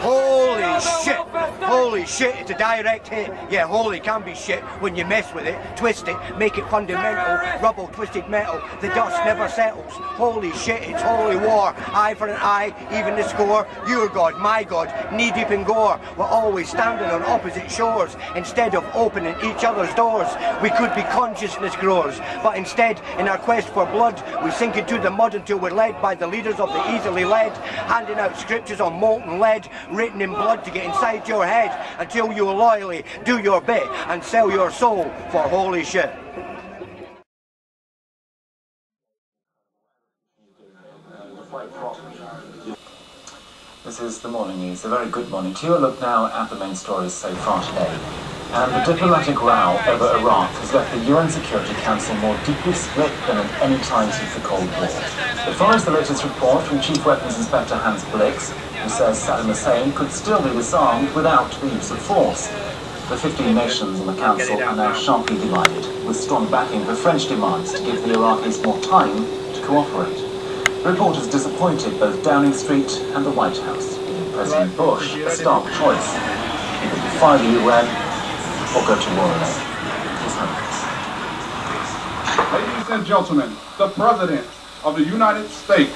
Holy shit! Holy shit, it's a direct hit. Yeah, holy can be shit when you mess with it, twist it, make it fundamental, rubble, twisted metal, the dust never settles. Holy shit, it's holy war. Eye for an eye, even the score. Your God, my God, knee deep in gore. We're always standing on opposite shores. Instead of opening each other's doors, we could be consciousness growers. But instead, in our quest for blood, we sink into the mud until we're led by the leaders of the easily led, handing out scriptures on molten lead, written in blood to get inside your head, until you loyally do your bit and sell your soul for holy shit. This is the morning news. A very good morning to you. A look now at the main stories so far today. And the diplomatic row over Iraq has left the UN Security Council more deeply split than at any time since the Cold War. It follows the latest report from Chief Weapons Inspector Hans Blix, who says Saddam Hussein could still be disarmed without the use of force. The 15 nations on the Council are now sharply divided, with strong backing for French demands to give the Iraqis more time to cooperate. The report has disappointed both Downing Street and the White House, giving President Bush a stark choice. He could defy the UN or go to war alone. Ladies and gentlemen, the President of the United States.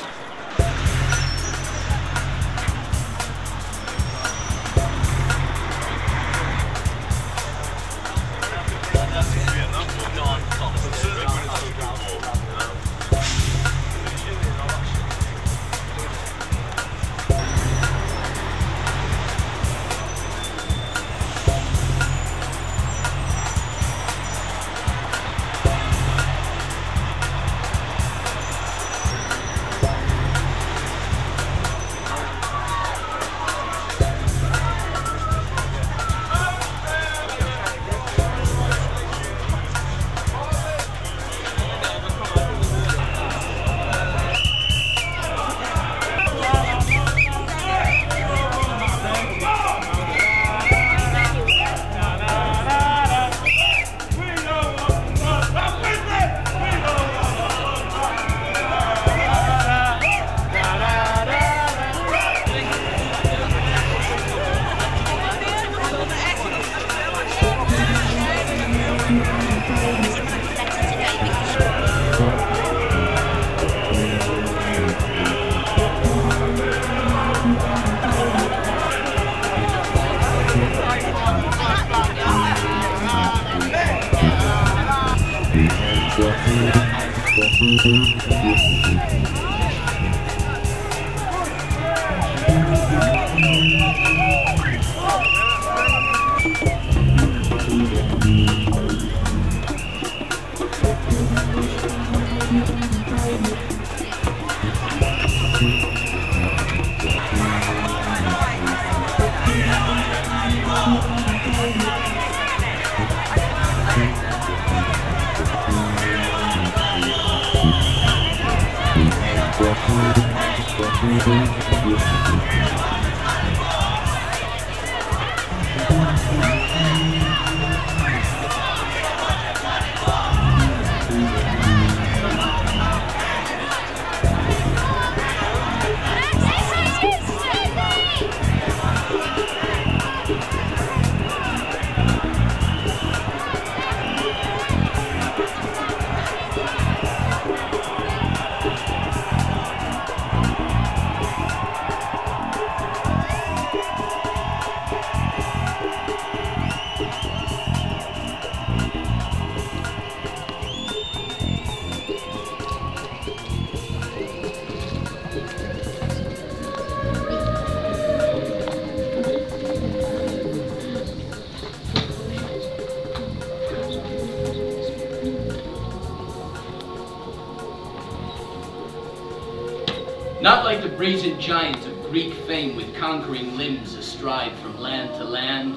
Not like the brazen giant of Greek fame with conquering limbs astride from land to land.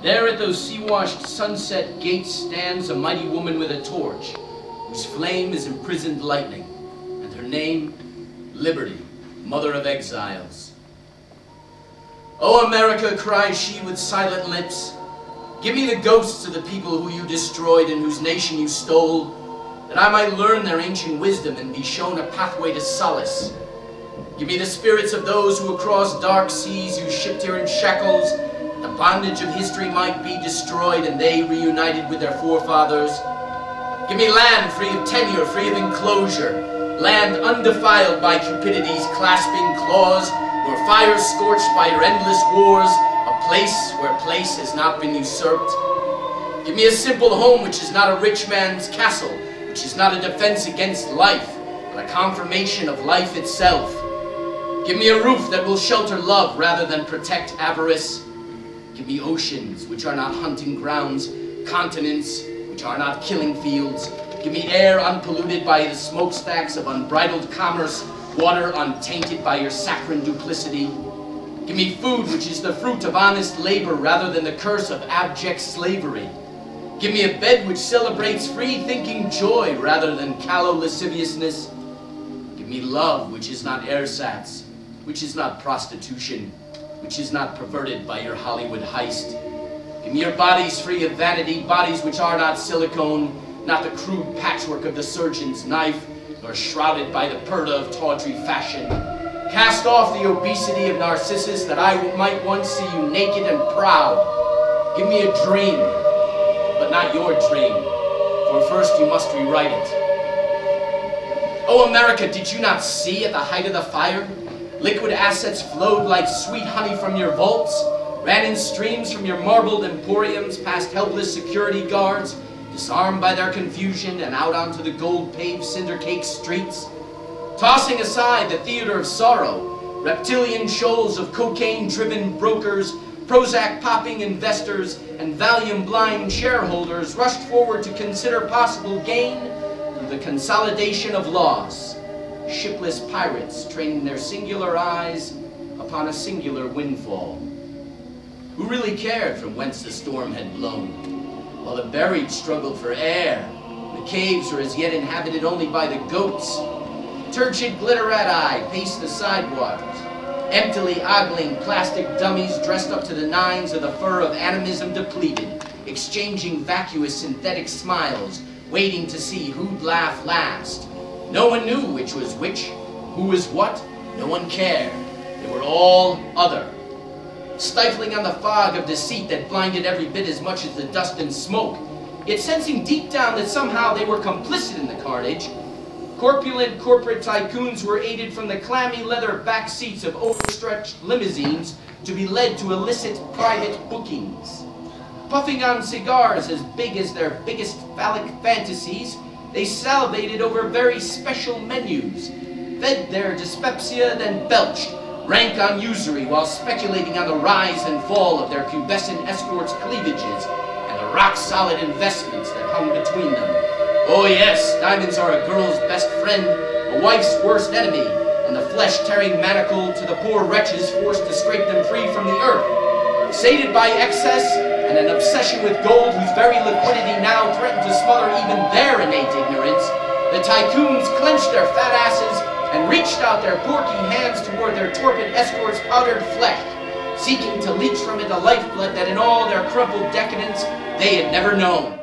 There at those sea-washed sunset gates stands a mighty woman with a torch, whose flame is imprisoned lightning, and her name, Liberty, mother of exiles. "O America," cries she with silent lips, "give me the ghosts of the people who you destroyed and whose nation you stole, that I might learn their ancient wisdom and be shown a pathway to solace. Give me the spirits of those who across dark seas you shipped here in shackles, the bondage of history might be destroyed and they reunited with their forefathers. Give me land free of tenure, free of enclosure, land undefiled by cupidity's clasping claws, nor fire scorched by your endless wars, a place where place has not been usurped. Give me a simple home which is not a rich man's castle, which is not a defense against life, but a confirmation of life itself. Give me a roof that will shelter love rather than protect avarice. Give me oceans which are not hunting grounds, continents which are not killing fields. Give me air unpolluted by the smokestacks of unbridled commerce, water untainted by your saccharine duplicity. Give me food which is the fruit of honest labor rather than the curse of abject slavery. Give me a bed which celebrates free-thinking joy rather than callow lasciviousness. Give me love which is not ersatz, which is not prostitution, which is not perverted by your Hollywood heist. Give me your bodies free of vanity, bodies which are not silicone, not the crude patchwork of the surgeon's knife, nor shrouded by the purdah of tawdry fashion. Cast off the obesity of Narcissus that I might once see you naked and proud. Give me a dream, but not your dream, for first you must rewrite it. Oh, America, did you not see at the height of the fire? Liquid assets flowed like sweet honey from your vaults, ran in streams from your marbled emporiums past helpless security guards, disarmed by their confusion and out onto the gold-paved cinder-caked streets. Tossing aside the theater of sorrow, reptilian shoals of cocaine-driven brokers, Prozac-popping investors, and Valium-blind shareholders rushed forward to consider possible gain through the consolidation of loss. Shipless pirates training their singular eyes upon a singular windfall. Who really cared from whence the storm had blown? While the buried struggled for air, the caves were as yet inhabited only by the goats. Turgid glitterati paced the sidewalks, emptily ogling plastic dummies dressed up to the nines of the fur of animism depleted, exchanging vacuous synthetic smiles, waiting to see who'd laugh last. No one knew which was which, who was what, no one cared. They were all other. Stifling on the fog of deceit that blinded every bit as much as the dust and smoke, yet sensing deep down that somehow they were complicit in the carnage, corpulent corporate tycoons were aided from the clammy leather back seats of overstretched limousines to be led to illicit private bookings. Puffing on cigars as big as their biggest phallic fantasies, they salivated over very special menus, fed their dyspepsia, then belched, rank on usury while speculating on the rise and fall of their pubescent escorts' cleavages and the rock-solid investments that hung between them. Oh yes, diamonds are a girl's best friend, a wife's worst enemy, and the flesh-tearing manacle to the poor wretches forced to scrape them free from the earth. Sated by excess and an obsession with gold whose very liquidity now threatened to smother even their innate ignorance, the tycoons clenched their fat asses and reached out their porky hands toward their torpid escort's powdered flesh, seeking to leach from it the lifeblood that in all their crumpled decadence they had never known.